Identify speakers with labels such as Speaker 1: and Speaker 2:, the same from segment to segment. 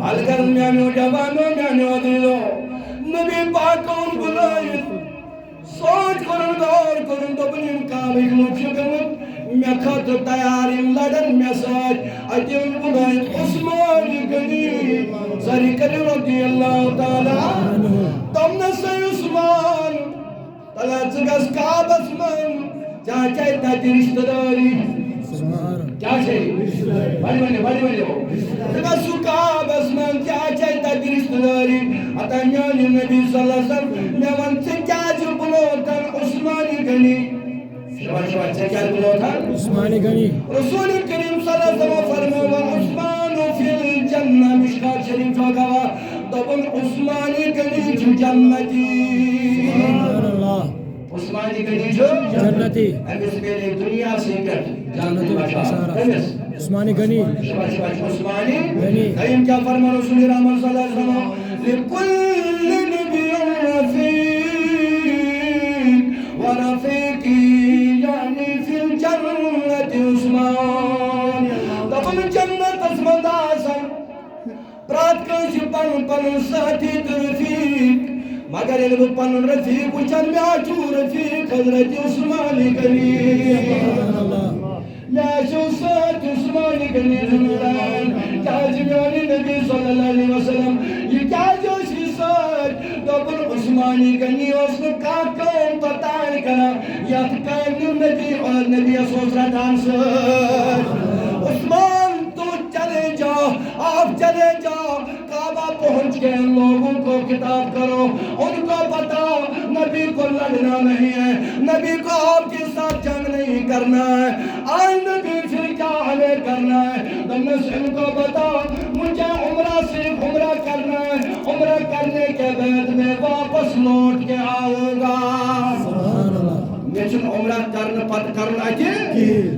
Speaker 1: الگر میانو جوانو میانو دلو نبی پاکون بلائیت سوچ کرن دور کرن دبنیم کامک لوکشکن میں خط تیاریم لڑن میں ساتھ اتیم بلائیت عثمان غنی سری کری رضی اللہ تعالی تم نسی عثمان تلا چگس کعبس من چاچائی تاتی رشتہ داری کیا چاہیے بڑی بڑی ہو چگس کعبس من چاچائی تاتی رشتہ داری اتا میانی نبی صلی اللہ علیہ وسلم میں ون چکاج بلوتن عثمانی غنی شبا چکاج بلوتن
Speaker 2: عثمانی غنی
Speaker 1: رسول کریم صلی اللہ علیہ وسلم فرمو عثمان فی الجنہ مشکات شریف ہوگا دبن عثمانی غنی جو جنتی
Speaker 2: سبحان اللہ
Speaker 1: عثمانی غنی جو
Speaker 2: جنتی
Speaker 1: امس میرے دنیا سے کر جنتی بشارت
Speaker 2: عثمانی غنی
Speaker 1: عثمانی
Speaker 2: غنی
Speaker 1: قیم کیا فرما رسول رحمت صلی اللہ علیہ وسلم لکل نبی رفیق ورفیقی یعنی فی الجنت عثمان دبن جنت اسمد آسان پرات کنشی پن پن ساتھی رفیق مگر علم پن رفیق وچن میں آچو رفیق حضرت عثمانی غنی میں آچو ساتھ عثمانی غنی زمران جاجمیانی نبی صلی اللہ علیہ وسلم یہ کیا جوشی ساتھ دبن عثمانی غنی اس نے کاکاؤں پتائیں کنا یاد کائم نبی اور نبی سوچ رہا ساتھ عثمان تو چلے جاؤ آپ چلے جاؤ کعبہ پہنچ کے ان لوگوں کو خطاب کرو ان کو بتاؤ نبی کو لڑنا نہیں ہے نبی کو آپ کے ساتھ جنگ نہیں کرنا ہے آئے نبی پھر کیا ہمیں کرنا ہے دمس ان کو بتاؤ مجھے عمرہ صرف عمرہ کرنا ہے عمرہ کرنے کے بعد میں واپس لوٹ کے آؤں گا میں چون عمرہ کرنا پت کرنا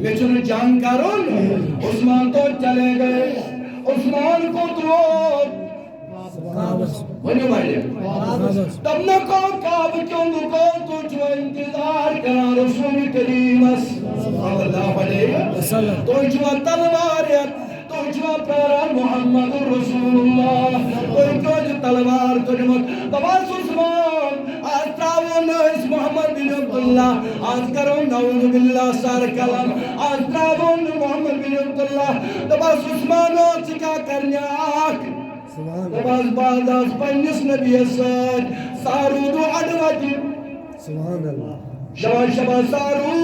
Speaker 1: میں چون جنگ کرن عثمان تو چلے گئے عثمان کو تو ونی بھائی تب نہ کون کعب کیوں دکان تو جو انتظار کرا رسول کریم صلی اللہ علیہ وسلم تو جو تلواریت تو جو پیرا محمد رسول اللہ تو جو تلوار تجمت دباس عثمان آج تراؤن اس محمد بن عبداللہ آج کرو نعوذ باللہ سار کلام آج تراؤن محمد بن عبداللہ دباس عثمانو چکا کرنے آکھ دباس بازاز پنیس نبی ساج سارو دو عدوتی
Speaker 2: سبحان اللہ
Speaker 1: شبا سارو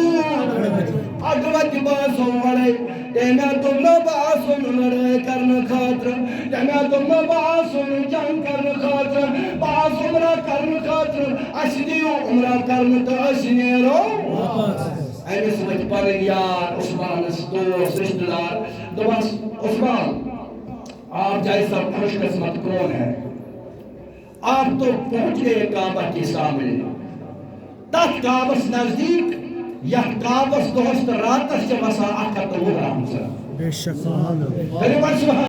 Speaker 1: عدوتی باسو وڑے تیمیا تم نہ باسو لڑے کرن خاطر تیمیا تم نہ باسو جنگ کرن خاطر باس عمرہ کرن خاطر اشدیو عمرہ کرن تو اشنیرو ایس وقت پرن یار عثمان دوست رشتہ دار دباس عثمان آپ جیسا خوش قسمت کون ہے آپ تو پہنچ گئے کعبہ کے سامنے تک کعبس نزدیک یا کعبس دوست راتس سے بسا اکھا تو وہ رحم سے
Speaker 2: بے شک